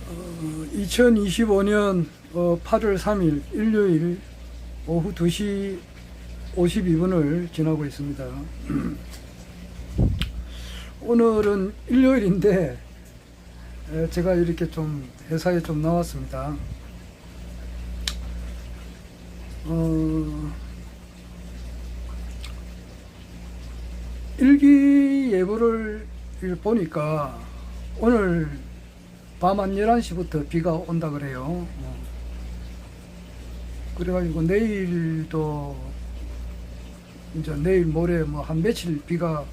2025년 8월 3일 일요일 오후 2시 52분을 지나고 있습니다. 오늘은 일요일인데 제가 이렇게 좀 회사에 좀 나왔습니다. 일기예보를 보니까 오늘 밤 한 11시부터 비가 온다 그래요. 그래가지고 내일도 이제 내일 모레 뭐 한 며칠 비가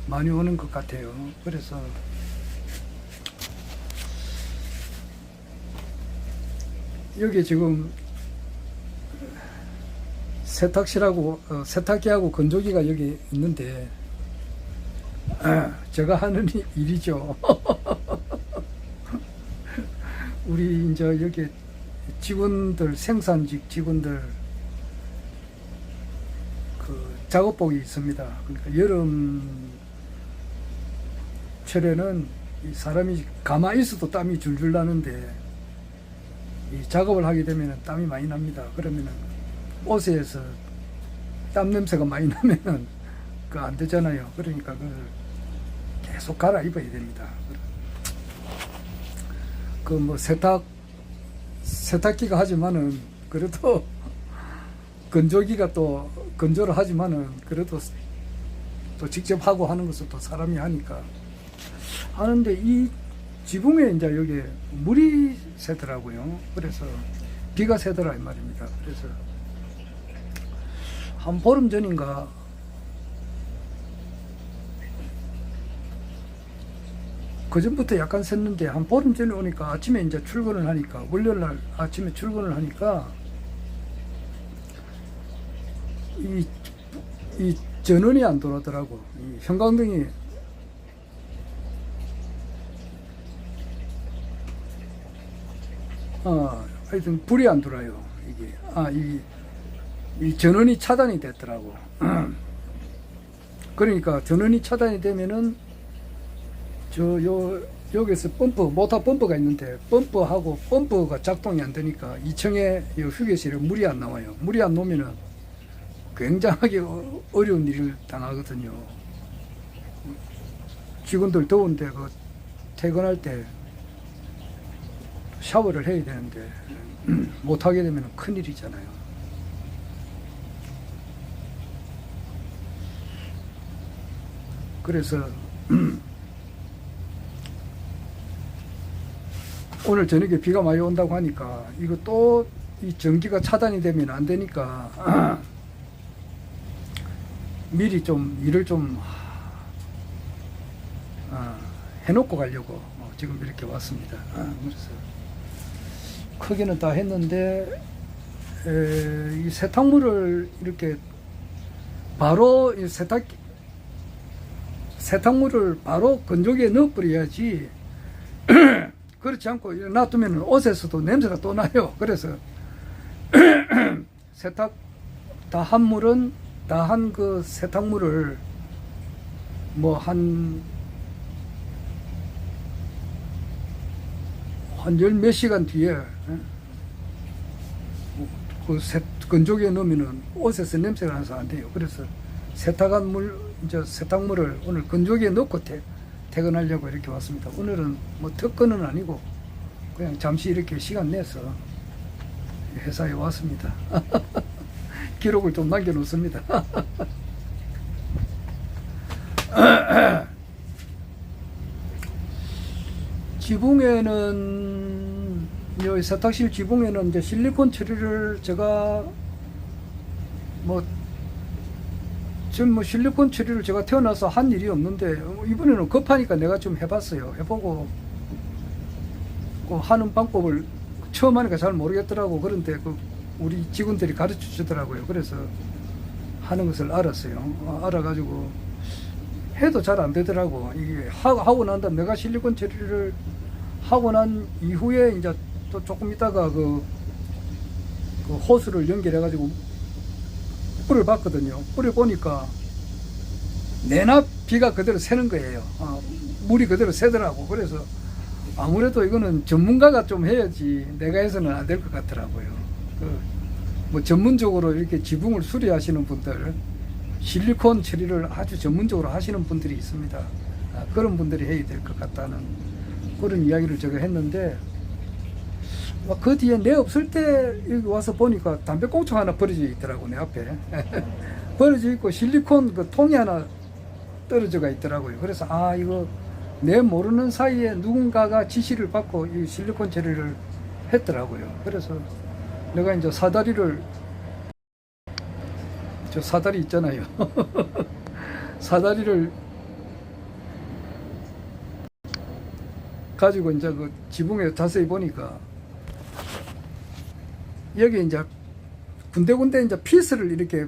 많이 오는 것 같아요. 그래서 여기 지금 세탁실하고 세탁기하고 건조기가 여기 있는데 제가 하는 일이죠. 우리 이제 여기 직원들, 생산직 직원들 그 작업복이 있습니다. 그러니까 여름철에는 이 사람이 가만히 있어도 땀이 줄줄 나는데 이 작업을 하게 되면 땀이 많이 납니다. 그러면은 옷에서 땀 냄새가 많이 나면은 그 안 되잖아요. 그러니까 그걸 계속 갈아입어야 됩니다. 그 뭐 세탁기가 하지만은 그래도 건조기가 또 건조를 하지만은 그래도 또 직접 하고 하는 것은 또 사람이 하니까 하는데 이 지붕에 이제 여기 물이 새더라고요. 그래서 비가 새더라 이 말입니다. 그래서 한 보름 전인가 그 전부터 약간 샜는데 한 보름 전에 오니까 아침에 이제 출근을 하니까 월요일 날 아침에 출근을 하니까 이 전원이 안 돌아더라고. 이 형광등이 하여튼 불이 안 돌아요. 이게 이 전원이 차단이 됐더라고. 그러니까 전원이 차단이 되면은 여기서 모터 펌프가 있는데 펌프가 작동이 안 되니까 2층에 휴게실에 물이 안 나와요. 물이 안 나오면은 굉장하게 어려운 일을 당하거든요. 직원들 더운데 그 퇴근할 때 샤워를 해야 되는데 못 하게 되면 큰일이잖아요. 그래서 오늘 저녁에 비가 많이 온다고 하니까 이거 또 이 전기가 차단이 되면 안 되니까 미리 좀 일을 좀 해놓고 가려고 지금 이렇게 왔습니다. 그래서 크기는 다 했는데 이 세탁물을 이렇게 바로 이 세탁물을 바로 건조기에 넣어버려야지 그렇지 않고 놔두면 옷에서도 냄새가 또 나요. 그래서 세탁 다 한 물은 다 한 그 세탁물을 뭐 한 열 몇 시간 뒤에 그 건조기에 넣으면은 옷에서 냄새가 나서 안 돼요. 그래서 세탁한 물 이제 세탁물을 오늘 건조기에 넣고 퇴근하려고 이렇게 왔습니다. 오늘은 뭐 특근은 아니고 그냥 잠시 이렇게 시간 내서 회사에 왔습니다. 기록을 좀 남겨놓습니다. 지붕에는 여기 세탁실 지붕에는 이제 실리콘 처리를 제가 지금 뭐 실리콘 처리를 제가 태어나서 한 일이 없는데 이번에는 급하니까 내가 좀 해봤어요. 해보고 하는 방법을 처음 하니까 잘 모르겠더라고. 그런데 우리 직원들이 가르쳐 주더라고요. 그래서 하는 것을 알았어요. 알아가지고 해도 잘 안 되더라고. 이게 하고 난 다음 내가 실리콘 처리를 하고 난 이후에 이제 또 조금 있다가 그 호스를 연결해가지고 불을 봤거든요. 불을 보니까 내나 비가 그대로 새는 거예요. 물이 그대로 새더라고. 그래서 아무래도 이거는 전문가가 좀 해야지 내가 해서는 안 될 것 같더라고요. 뭐 전문적으로 이렇게 지붕을 수리하시는 분들, 실리콘 처리를 아주 전문적으로 하시는 분들이 있습니다. 그런 분들이 해야 될 것 같다는 그런 이야기를 제가 했는데, 그 뒤에 내 없을 때 여기 와서 보니까 담배꽁초 하나 버려져 있더라고, 내 앞에. 버려져 있고 실리콘 그 통이 하나 떨어져가 있더라고요. 그래서 이거 내 모르는 사이에 누군가가 지시를 받고 이 실리콘 처리를 했더라고요. 그래서 내가 이제 사다리를, 저 사다리 있잖아요. 사다리를 가지고 이제 그 지붕에 자세히 보니까 여기 이제 군데군데 이제 피스를 이렇게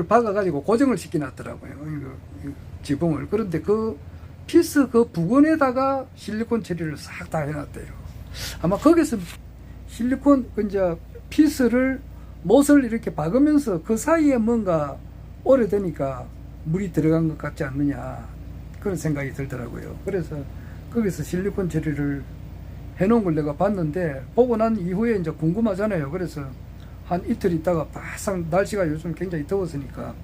박아가지고 고정을 시켜놨더라고요. 이 지붕을. 그런데 그 피스 그 부근에다가 실리콘 처리를 싹 다 해놨대요. 아마 거기서 실리콘 이제 피스를 못을 이렇게 박으면서 그 사이에 뭔가 오래되니까 물이 들어간 것 같지 않느냐, 그런 생각이 들더라고요. 그래서 거기서 실리콘 처리를 해놓은 걸 내가 봤는데, 보고 난 이후에 이제 궁금하잖아요. 그래서 한 이틀 있다가 바싹, 날씨가 요즘 굉장히 더웠으니까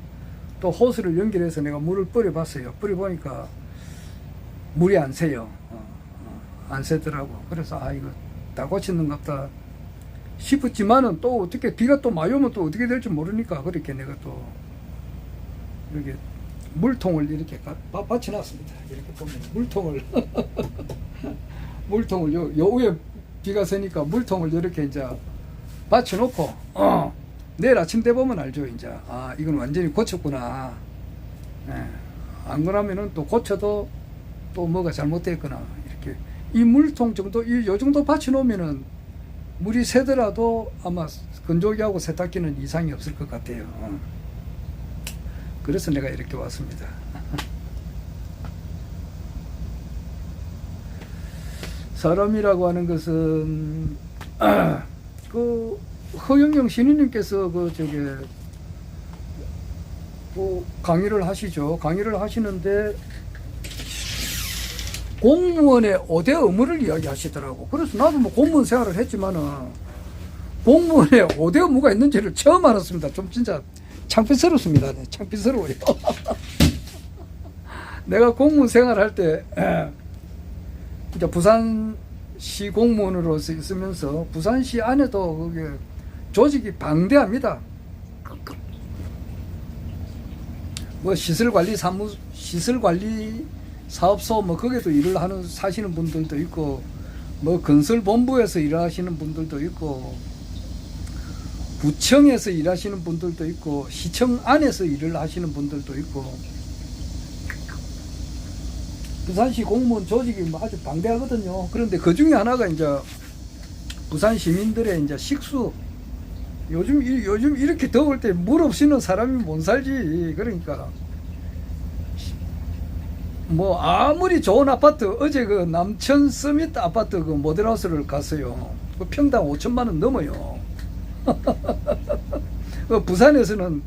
또 호스를 연결해서 내가 물을 뿌려봤어요. 뿌려보니까 물이 안 새요. 안 새더라고. 그래서 이거 다 고치는갑다 싶었지만은, 또 어떻게 비가 또 많이 오면 또 어떻게 될지 모르니까 그렇게 내가 또 이렇게 물통을 이렇게 받쳐놨습니다. 이렇게 보면 물통을 물통을 요 위에 비가 새니까 물통을 이렇게 이제 받쳐놓고, 내일 아침 때 보면 알죠. 이제 이건 완전히 고쳤구나. 안 그러면은 또 고쳐도 또 뭐가 잘못됐거나, 이렇게 이 물통 정도, 요 정도 받쳐놓으면은 물이 새더라도 아마 건조기하고 세탁기는 이상이 없을 것 같아요. 그래서 내가 이렇게 왔습니다. 사람이라고 하는 것은 그 허영영 신인님께서 강의를 하시죠. 강의를 하시는데 공무원의 5대 의무를 이야기하시더라고. 그래서 나도 뭐 공무원 생활을 했지만은 공무원의 5대 의무가 있는지를 처음 알았습니다. 좀 진짜 창피스럽습니다. 창피스러워요. 내가 공무원 생활할 때 이제 부산시 공무원으로서 있으면서 부산시 안에도 그게 조직이 방대합니다. 뭐 시설관리 사업소 뭐 거기도 일을 사시는 분들도 있고, 뭐 건설본부에서 일하시는 분들도 있고, 구청에서 일하시는 분들도 있고, 시청 안에서 일을 하시는 분들도 있고, 부산시 공무원 조직이 뭐 아주 방대하거든요. 그런데 그 중에 하나가 이제 부산 시민들의 이제 식수. 요즘 이렇게 더울 때 물 없이는 사람이 못 살지. 그러니까 뭐 아무리 좋은 아파트, 어제 그 남천 서밋 아파트 그 모델하우스를 갔어요. 그 평당 5천만 원 넘어요. 그 부산에서는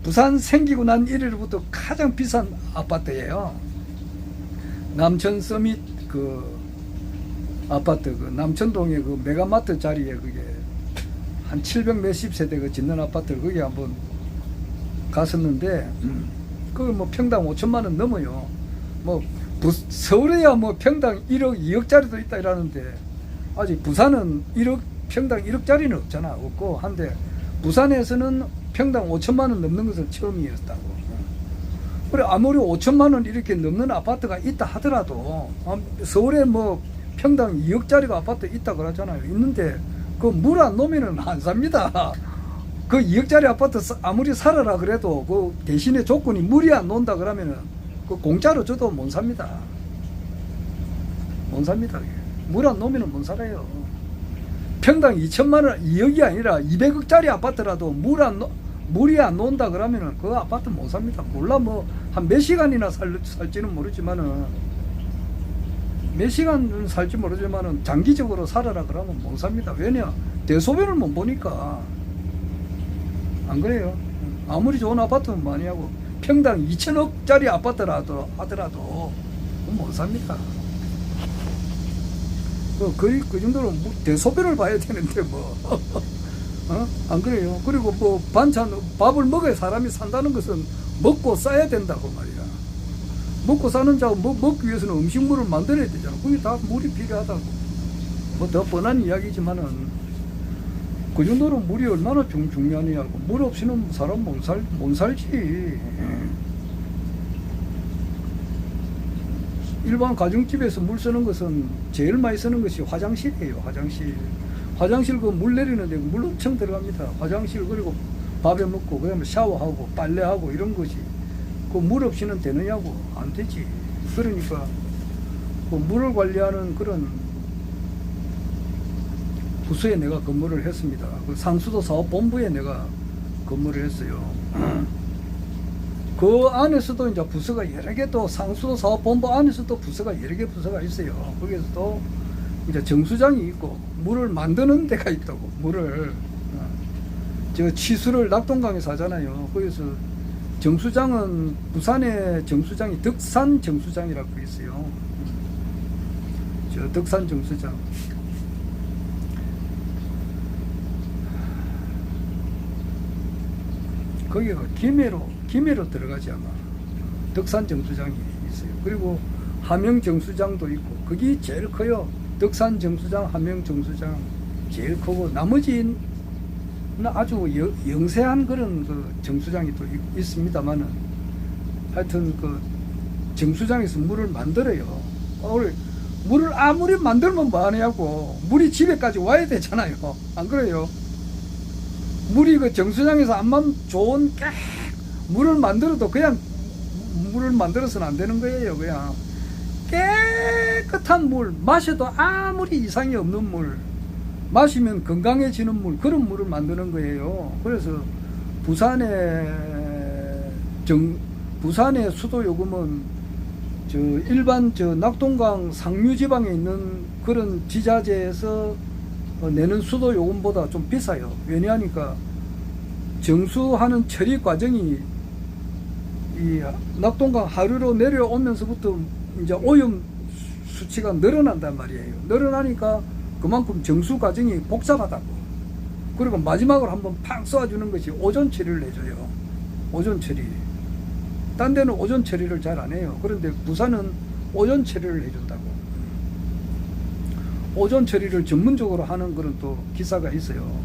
부산 생기고 난 이래부터 가장 비싼 아파트예요. 남천 서밋 그 아파트, 그 남천동에 그 메가마트 자리에 그게 한 700 몇십 세대 그 짓는 아파트를 거기 한번 갔었는데, 그게 뭐 평당 5천만 원 넘어요. 뭐 서울에야 뭐 평당 1억 2억짜리도 있다 이러는데, 아직 부산은 평당 1억짜리는 없잖아. 없고 한데 부산에서는 평당 5천만 원 넘는 것은 처음이었다고. 그래, 아무리 5천만 원 이렇게 넘는 아파트가 있다 하더라도 서울에 뭐 평당 2억짜리가 아파트 있다 그러잖아요. 있는데 그 물 안 놓으면은 안 삽니다. 그 2억짜리 아파트 아무리 살아라 그래도 그 대신에 조건이 물이 안 논다 그러면은 그 공짜로 줘도 못 삽니다. 못 삽니다. 물 안 놓으면은 못 살아요. 평당 2천만 원, 2억이 아니라 200억짜리 아파트라도 물이 안 논다 그러면은 그 아파트 못 삽니다. 몰라 뭐 한 몇 시간이나 살지는 모르지만은, 몇 시간 살지 모르지만은 장기적으로 살아라 그러면 못 삽니다. 왜냐? 대소변을 못 보니까. 안 그래요? 아무리 좋은 아파트는 많이 하고 평당 2천억짜리 아파트라도 하더라도 못 삽니다. 그 정도로 뭐 대소변을 봐야 되는데 뭐. 안 그래요? 그리고 뭐 반찬, 밥을 먹어야 사람이 산다는 것은 먹고 싸야 된다고 말이야. 먹고 사는 자고 먹기 위해서는 음식물을 만들어야 되잖아. 그게 다 물이 필요하다고. 뭐 더 뻔한 이야기지만은 그 정도로 물이 얼마나 중요하냐고. 물 없이는 사람 못 살지. 일반 가정집에서 물 쓰는 것은 제일 많이 쓰는 것이 화장실이에요. 화장실 그 물 내리는데 물 엄청 들어갑니다. 화장실, 그리고 밥에 먹고 그다음에 샤워하고 빨래하고 이런 것이 그 물 없이는 되느냐고. 안 되지. 그러니까 그 물을 관리하는 그런 부서에 내가 근무를 했습니다. 그 상수도 사업본부에 내가 근무를 했어요. 그 안에서도 이제 부서가 여러 개, 또 상수도 사업본부 안에서도 부서가 여러 개 부서가 있어요. 거기에서도 이제 정수장이 있고 물을 만드는 데가 있다고. 물을 저 치수를 낙동강에서 하잖아요. 거기서 정수장은 부산의 정수장이 덕산 정수장이라고 있어요. 저 덕산 정수장. 거기가 김해로 들어가지 아마. 덕산 정수장이 있어요. 그리고 함영 정수장도 있고, 그게 제일 커요. 덕산 정수장, 함영 정수장 제일 크고, 나머지는 아주 영세한 그런 그 정수장이 또 있습니다만은, 하여튼 그 정수장에서 물을 만들어요. 물을 아무리 만들면 뭐 하냐고. 물이 집에까지 와야 되잖아요. 안 그래요? 물이 그 정수장에서 암만 좋은 물을 만들어도 그냥 물을 만들어서는 안 되는 거예요. 그냥 깨끗한 물, 마셔도 아무리 이상이 없는 물, 마시면 건강해지는 물, 그런 물을 만드는 거예요. 그래서 부산의 수도 요금은 저 일반 저 낙동강 상류 지방에 있는 그런 지자체에서 내는 수도 요금보다 좀 비싸요. 왜냐하니까 정수하는 처리 과정이 이 낙동강 하류로 내려오면서부터 이제 오염 수치가 늘어난단 말이에요. 늘어나니까 그만큼 정수 과정이 복잡하다고. 그리고 마지막으로 한번 팍 쏘아주는 것이 오존 처리를 해줘요. 오존 처리. 딴 데는 오존 처리를 잘 안 해요. 그런데 부산은 오존 처리를 해준다고. 오존 처리를 전문적으로 하는 그런 또 기사가 있어요.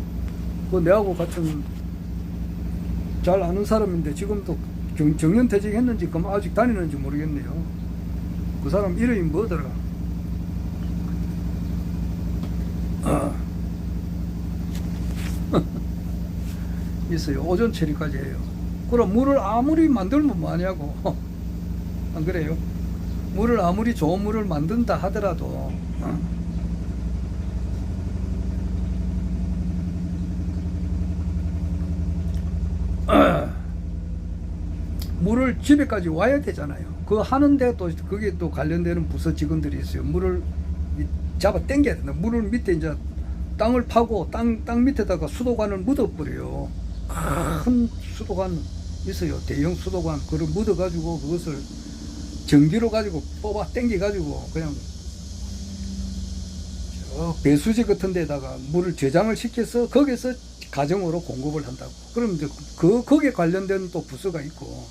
그 내하고 같은 잘 아는 사람인데 지금도 정년퇴직 했는지 그럼 아직 다니는지 모르겠네요. 그 사람 이름이 뭐더라? 있어요. 오존 처리까지 해요. 그럼 물을 아무리 만들면 뭐하냐고. 안 그래요? 물을 아무리 좋은 물을 만든다 하더라도 물을 집에까지 와야 되잖아요. 그거 하는데 또 그게 또 관련되는 부서 직원들이 있어요. 물을 잡아 당겨야 된다. 물을 밑에 이제 땅을 파고 땅 밑에다가 수도관을 묻어버려요. 큰 수도관 있어요. 대형 수도관. 그걸 묻어가지고 그것을 전기로 가지고 뽑아 당겨가지고 그냥 배수지 같은 데다가 물을 저장을 시켜서 거기서 가정으로 공급을 한다고. 그럼 이제 거기에 관련된 또 부서가 있고,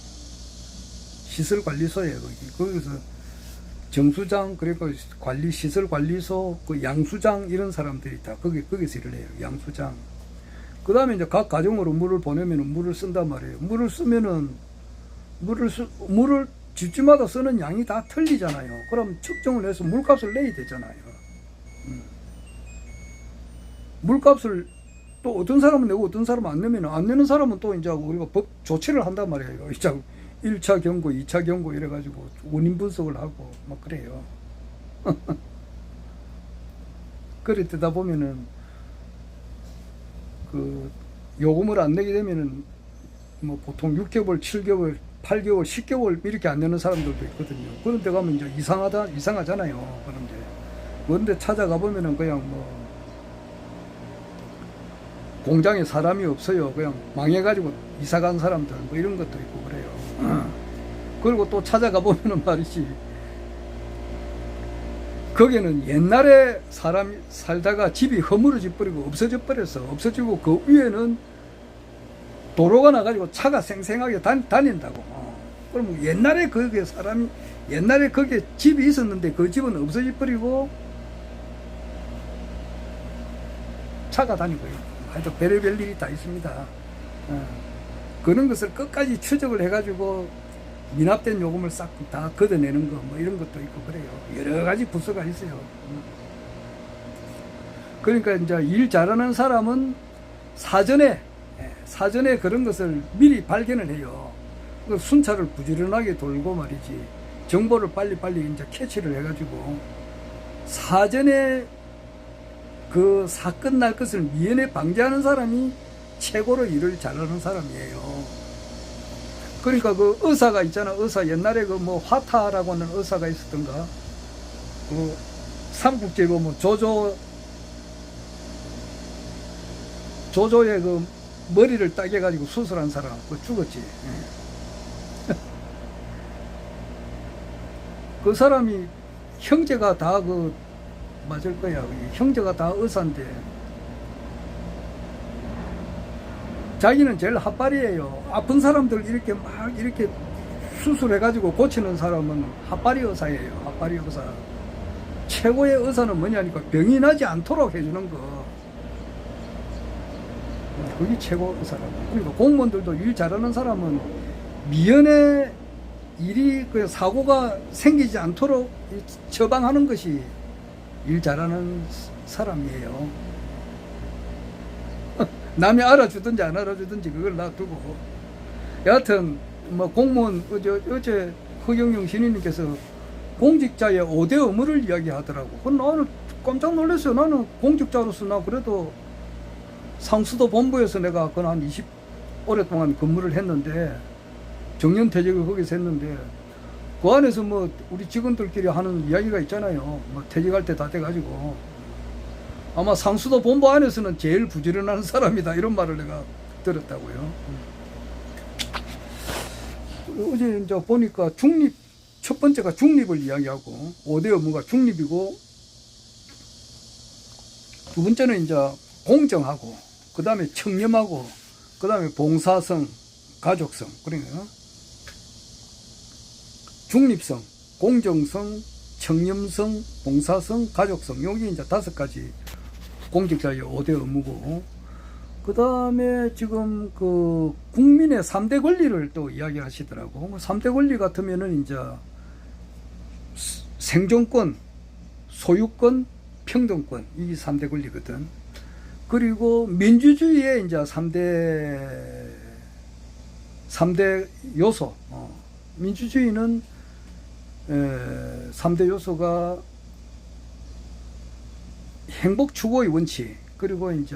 시설관리소예요. 거기서 정수장, 그리고 시설관리소, 그 양수장 이런 사람들이 다 거기서 일을 해요. 양수장. 그 다음에 이제 각 가정으로 물을 보내면 물을 쓴단 말이에요. 물을 쓰면은 물을 집집마다 쓰는 양이 다 틀리잖아요. 그럼 측정을 해서 물값을 내야 되잖아요. 물값을 또 어떤 사람은 내고 어떤 사람은 안 내면, 안 내는 사람은 또 이제 우리가 법 조치를 한단 말이에요. 이제 1차 경고, 2차 경고 이래가지고 원인 분석을 하고 막 그래요. 그러다 보면은 그 요금을 안 내게 되면은 뭐 보통 6개월, 7개월, 8개월, 10개월 이렇게 안 내는 사람들도 있거든요. 그런 데 가면 이제 이상하잖아요. 그런데 찾아가 보면은 그냥 뭐 공장에 사람이 없어요. 그냥 망해가지고 이사간 사람들 뭐 이런 것도 있고 그래요. 그리고 또 찾아가 보면은 말이지, 거기는 옛날에 사람이 살다가 집이 허물어져 버리고 없어져 버려서 없어지고 그 위에는 도로가 나가지고 차가 생생하게 다닌다고. 그럼 옛날에 거기에 사람이 옛날에 거기에 집이 있었는데 그 집은 없어져 버리고 차가 다니고요. 하여튼 별의별 일이 다 있습니다. 그런 것을 끝까지 추적을 해가지고 미납된 요금을 싹 다 걷어내는 거, 뭐 이런 것도 있고 그래요. 여러 가지 부서가 있어요. 그러니까 이제 일 잘하는 사람은 사전에 그런 것을 미리 발견을 해요. 그 순찰을 부지런하게 돌고 말이지. 정보를 빨리빨리 이제 캐치를 해가지고 사전에 그 사건 날 것을 미연에 방지하는 사람이 최고로 일을 잘하는 사람이에요. 그러니까 그 의사가 있잖아. 의사 옛날에 그 뭐 화타라고 하는 의사가 있었던가. 그 삼국지에 보면 조조의 그 머리를 따게 가지고 수술한 사람 그 죽었지. 그 사람이 형제가 다 그 맞을 거야. 형제가 다 의사인데 자기는 제일 핫발이에요. 아픈 사람들 이렇게 막 이렇게 수술해가지고 고치는 사람은 핫발이 의사예요. 핫발이 의사. 최고의 의사는 뭐냐니까 병이 나지 않도록 해주는 거. 그게 최고 의사라고. 그러니까 공무원들도 일 잘하는 사람은 미연에 일이 그 사고가 생기지 않도록 처방하는 것이 일 잘하는 사람이에요. 남이 알아주든지 안 알아주든지 그걸 놔두고. 여하튼 뭐 공무원 어제 허경영 신인님께서 공직자의 5대 의무를 이야기하더라고. 그건 나는 깜짝 놀랐어요. 나는 공직자로서 나 그래도 상수도 본부에서 내가 그건 한 20 오랫동안 근무를 했는데 정년퇴직을 거기서 했는데 그 안에서 뭐 우리 직원들끼리 하는 이야기가 있잖아요. 뭐 퇴직할 때 다 돼가지고 아마 상수도 본부 안에서는 제일 부지런한 사람이다 이런 말을 내가 들었다고요. 어제 이제 보니까 첫 번째가 중립을 이야기하고 5대 의무가 중립이고 두 번째는 이제 공정하고 그 다음에 청렴하고 그 다음에 봉사성, 가족성. 그러니까 중립성, 공정성, 청렴성, 봉사성, 가족성. 여기 이제 5가지 공직자의 5대 의무고, 그 다음에 지금 그 국민의 3대 권리를 또 이야기하시더라고. 3대 권리 같으면은 이제 생존권, 소유권, 평등권. 이게 3대 권리거든. 그리고 민주주의의 이제 3대 요소. 민주주의는 3대 요소가 행복 추구의 원칙, 그리고 이제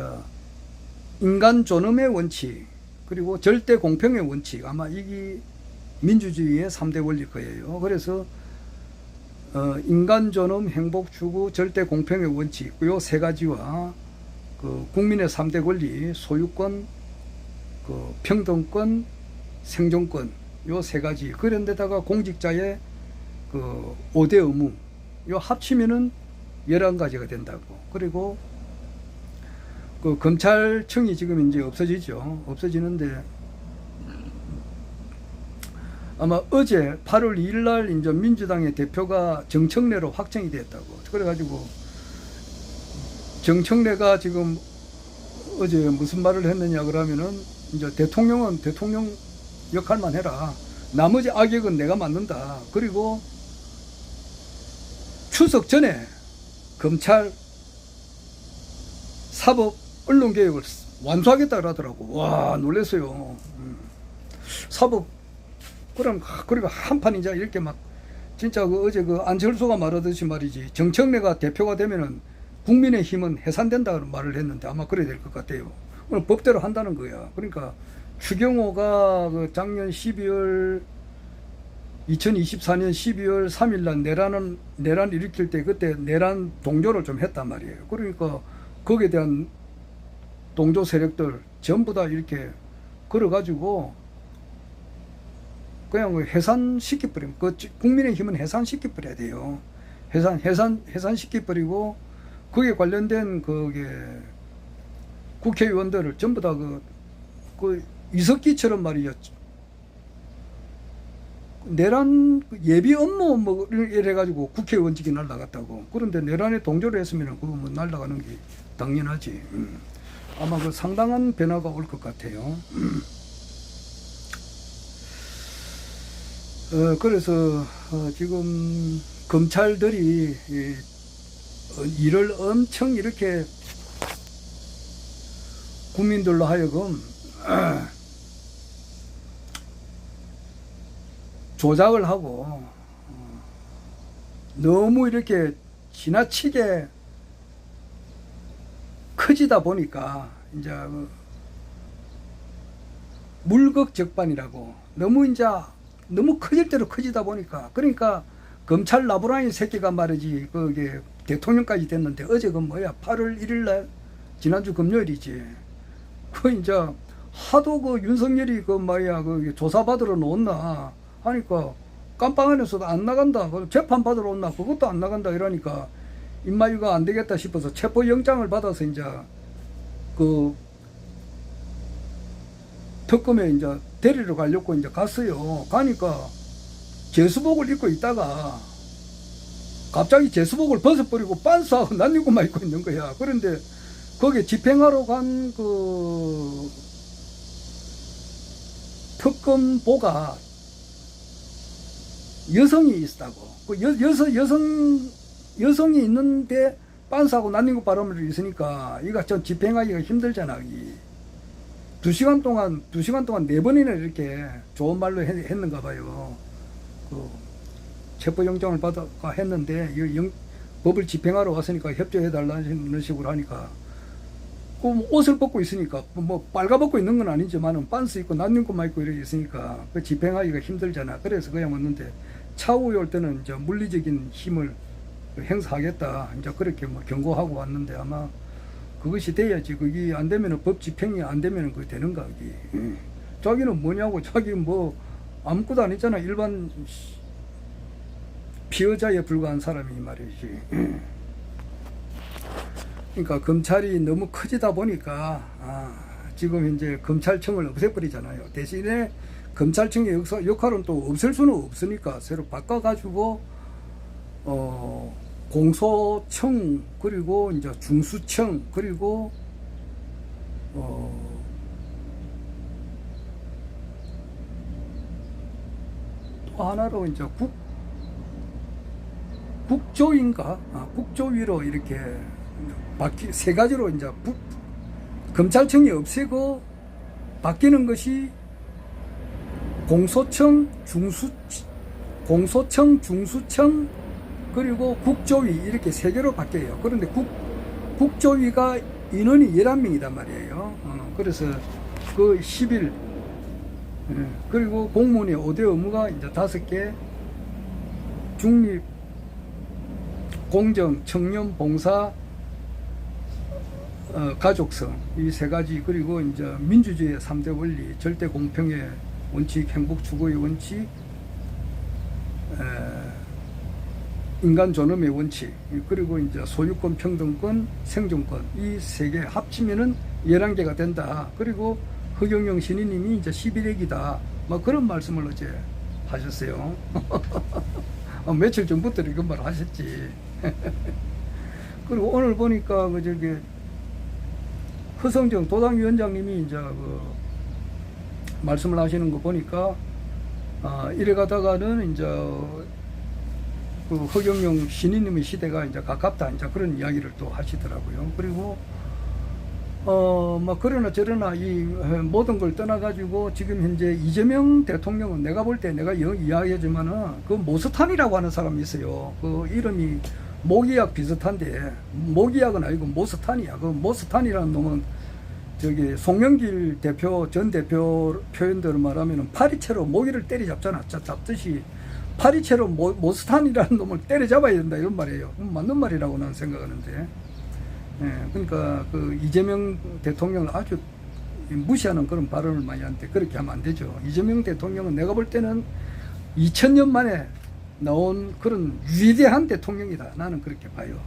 인간 존엄의 원칙, 그리고 절대 공평의 원칙. 아마 이게 민주주의의 3대 원리일 거예요. 그래서 인간 존엄, 행복 추구, 절대 공평의 원칙, 요 3가지와 그 국민의 3대 권리, 소유권, 그 평등권, 생존권, 요 3가지. 그런데다가 공직자의 그 5대 의무, 요 합치면은 11가지가 된다고. 그리고 그 검찰청이 지금 이제 없어지죠. 없어지는데 아마 어제 8월 2일 날 이제 민주당의 대표가 정청래로 확정이 됐다고. 그래가지고 정청래가 지금 어제 무슨 말을 했느냐 그러면은 이제 대통령은 대통령 역할만 해라. 나머지 악역은 내가 맡는다. 그리고 추석 전에 검찰 사법 언론개혁을 완수하겠다 그러더라고. 와, 놀랐어요. 사법, 그리고 한판 이제 이렇게 막, 진짜 어제 안철수가 말하듯이 말이지, 정청래가 대표가 되면은 국민의힘은 해산된다는 말을 했는데 아마 그래야 될 것 같아요. 오늘 법대로 한다는 거야. 그러니까 추경호가 작년 2024년 12월 3일 날 내란 일으킬 때 그때 내란 동조를 좀 했단 말이에요. 그러니까 거기에 대한 동조 세력들 전부 다 이렇게 걸어가지고 그냥 해산시켜버리면, 국민의힘은 해산시켜버려야 돼요. 해산시켜 버리고 거기에 관련된 그게 국회의원들을 전부 다 그 이석기처럼 말이죠. 내란 예비 업무 뭐 이래가지고 국회의원직이 날라갔다고. 그런데 내란에 동조를 했으면 그거 뭐 날라가는 게 당연하지. 아마 그 상당한 변화가 올 것 같아요. 그래서 지금 검찰들이 일을 엄청 이렇게 국민들로 하여금 조작을 하고 너무 이렇게 지나치게 커지다 보니까 이제 물극적반이라고 너무 커질 대로 커지다 보니까 그러니까 검찰 나부라인 새끼가 말이지 그게 대통령까지 됐는데 어제 그 뭐야 8월 1일 날 지난주 금요일이지 그 이제 하도 그 윤석열이 그 뭐야 그 조사받으러 놓나 하니까 깜빵 안에서도 안 나간다 재판 받으러 온나 그것도 안 나간다 이러니까 인마유가 안 되겠다 싶어서 체포영장을 받아서 이제 그 특검에 이제 데리러 가려고 이제 갔어요. 가니까 제수복을 입고 있다가 갑자기 제수복을 벗어버리고 빤스하고 난리고만 입고 있는 거야. 그런데 거기에 집행하러 간 그 특검보가 여성이 있다고. 그 여성이 있는데 빤스하고 난리고 바람을 있으니까 이거 좀 집행하기가 힘들잖아. 2시간 동안 4번이나 이렇게 좋은 말로 했는가 봐요. 그 체포영장을 받아가 했는데 법을 집행하러 왔으니까 협조해달라는 식으로 하니까 그 옷을 벗고 있으니까 뭐 빨가벗고 있는 건 아니지만은 빤스 입고 난닝구만 입고 이렇게 있으니까 그 집행하기가 힘들잖아. 그래서 그냥 왔는데 차후에 올 때는 이제 물리적인 힘을 행사하겠다 이제 그렇게 뭐 경고하고 왔는데 아마 그것이 돼야지. 그게 안 되면은 법 집행이 안 되면은 그게 되는가 그게. 자기는 뭐냐고. 자기 뭐 아무것도 안 했잖아. 일반 피의자에 불과한 사람이 말이지. 그러니까 검찰이 너무 커지다 보니까 지금 현재 검찰청을 없애버리잖아요. 대신에 검찰청의 역할은 또 없앨 수는 없으니까 새로 바꿔가지고 공소청 그리고 이제 중수청 그리고 또 하나로 이제 국조위인가 국조위로 이렇게 세 가지로 이제 검찰청이 없애고 바뀌는 것이 공소청 중수청 그리고 국조위 이렇게 3개로 바뀌어요. 그런데 국조위가 인원이 11명이단 말이에요. 그래서 그 10일 그리고 공무원의 5대 업무가 이제 5개 중립, 공정, 청렴, 봉사, 가족성 이 3가지 그리고 이제 민주주의의 3대 원리 절대 공평의 원칙, 행복 추구의 원칙, 인간 존엄의 원칙, 그리고 이제 소유권, 평등권, 생존권 이 3개 합치면은 11개가 된다. 그리고 허경영 신의님이 이제 11액이다. 막 그런 말씀을 어제 하셨어요. 며칠 전부터 이런 말 하셨지. 그리고 오늘 보니까 그 저기 허성정 도당위원장님이 이제 그 말씀을 하시는 거 보니까 이래 가다가는 이제 그 허경영 신의님의 시대가 이제 가깝다 이제 그런 이야기를 또 하시더라고요. 그리고 뭐 그러나 저러나 이 모든 걸 떠나가지고 지금 현재 이재명 대통령은 내가 볼 때 내가 이야기하지만은 그 모스탄이라고 하는 사람이 있어요. 그 이름이 모기약 비슷한데 모기약은 아니고 모스탄이야. 그 모스탄이라는 놈은 저기 송영길 대표 전 대표 표현대로 말하면은 파리채로 모기를 때려잡잖아. 잡듯이 파리채로 모스탄이라는 놈을 때려잡아야 된다 이런 말이에요. 맞는 말이라고 나는 생각하는데. 그러니까 그 이재명 대통령을 아주 무시하는 그런 발언을 많이 하는데 그렇게 하면 안 되죠. 이재명 대통령은 내가 볼 때는 2000년 만에 나온 그런 위대한 대통령이다. 나는 그렇게 봐요.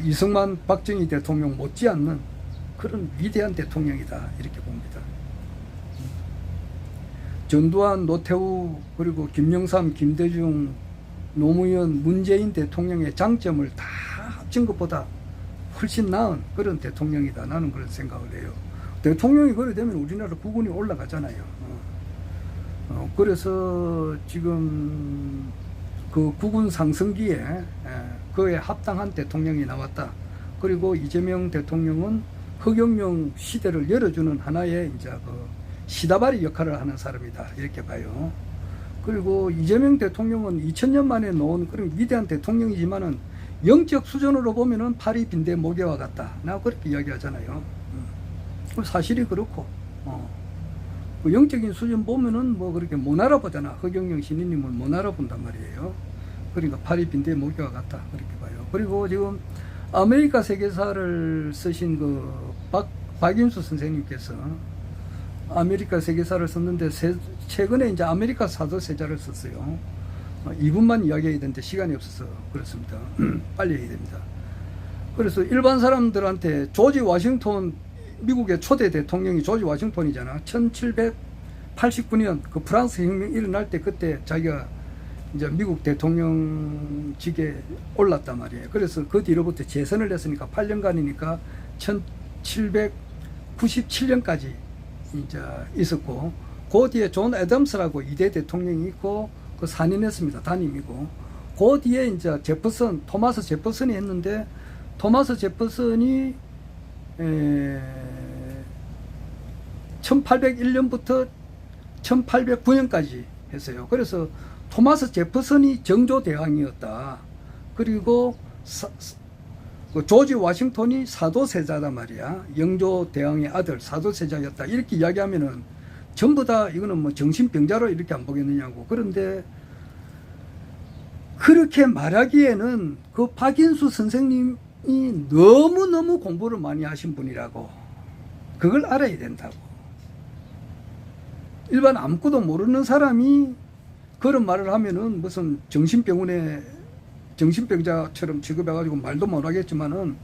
이승만, 박정희 대통령 못지않는 그런 위대한 대통령이다. 이렇게 봅니다. 전두환, 노태우, 그리고 김영삼, 김대중, 노무현, 문재인 대통령의 장점을 다 합친 것보다 훨씬 나은 그런 대통령이다. 나는 그런 생각을 해요. 대통령이 그래 되면 우리나라 국운이 올라가잖아요. 그래서 지금 그 국운 상승기에 그에 합당한 대통령이 나왔다. 그리고 이재명 대통령은 허경영 시대를 열어주는 하나의 이제 그 시다바리 역할을 하는 사람이다. 이렇게 봐요. 그리고 이재명 대통령은 2000년 만에 놓은 그런 위대한 대통령이지만은 영적 수준으로 보면은 파리 빈대 모개와 같다. 나 그렇게 이야기하잖아요. 사실이 그렇고, 그 영적인 수준 보면은 뭐 그렇게 못 알아보잖아. 허경영 신인님을 못 알아본단 말이에요. 그러니까 파리 빈대 모개와 같다. 그렇게 봐요. 그리고 지금 아메리카 세계사를 쓰신 그 박인수 선생님께서 아메리카 세계사를 썼는데 최근에 이제 아메리카 사도세자를 썼어요. 2분만 이야기해야 되는데 시간이 없어서 그렇습니다. 빨리 해야 됩니다. 그래서 일반 사람들한테 조지 워싱턴, 미국의 초대 대통령이 조지 워싱턴이잖아. 1789년 그 프랑스 혁명 일어날 때 그때 자기가 이제 미국 대통령직에 올랐단 말이에요. 그래서 그 뒤로부터 재선을 했으니까 8년간이니까 1797년까지 이제 있었고, 그 뒤에 존 애덤스라고 2대 대통령이 있고, 그 산인했습니다. 담임이고. 그 뒤에 이제 제퍼슨, 토마스 제퍼슨이 했는데, 토마스 제퍼슨이 1801년부터 1809년까지 했어요. 그래서 토마스 제퍼슨이 정조대왕이었다. 그리고 그 조지 워싱턴이 사도세자단 말이야. 영조대왕의 아들 사도세자였다. 이렇게 이야기하면은 전부 다 이거는 뭐 정신병자로 이렇게 안 보겠느냐고. 그런데 그렇게 말하기에는 그 박인수 선생님이 너무너무 공부를 많이 하신 분이라고. 그걸 알아야 된다고. 일반 아무것도 모르는 사람이 그런 말을 하면은 무슨 정신병자처럼 취급해가지고 말도 못하겠지만은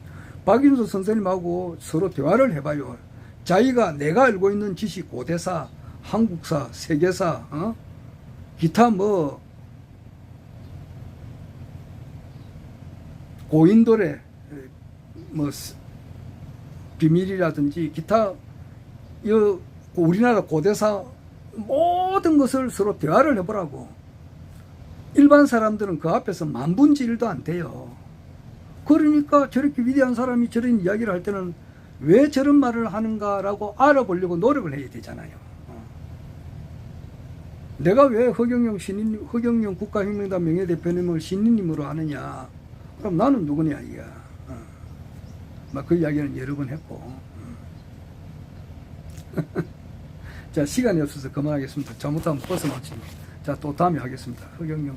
박인수 선생님하고 서로 대화를 해봐요. 자기가 내가 알고 있는 지식, 고대사, 한국사, 세계사, 기타 뭐 고인돌의 뭐 비밀이라든지 기타 우리나라 고대사 모든 것을 서로 대화를 해보라고. 일반 사람들은 그 앞에서 만분지일도 안 돼요. 그러니까 저렇게 위대한 사람이 저런 이야기를 할 때는 왜 저런 말을 하는가라고 알아보려고 노력을 해야 되잖아요. 내가 왜 허경영 국가혁명단 명예대표님을 신인님으로 하느냐. 그럼 나는 누구냐, 이야. 막 그 이야기는 여러 번 했고. 자, 시간이 없어서 그만하겠습니다. 잘못하면 벗어나지. 자, 또 다음에 하겠습니다. 허경영.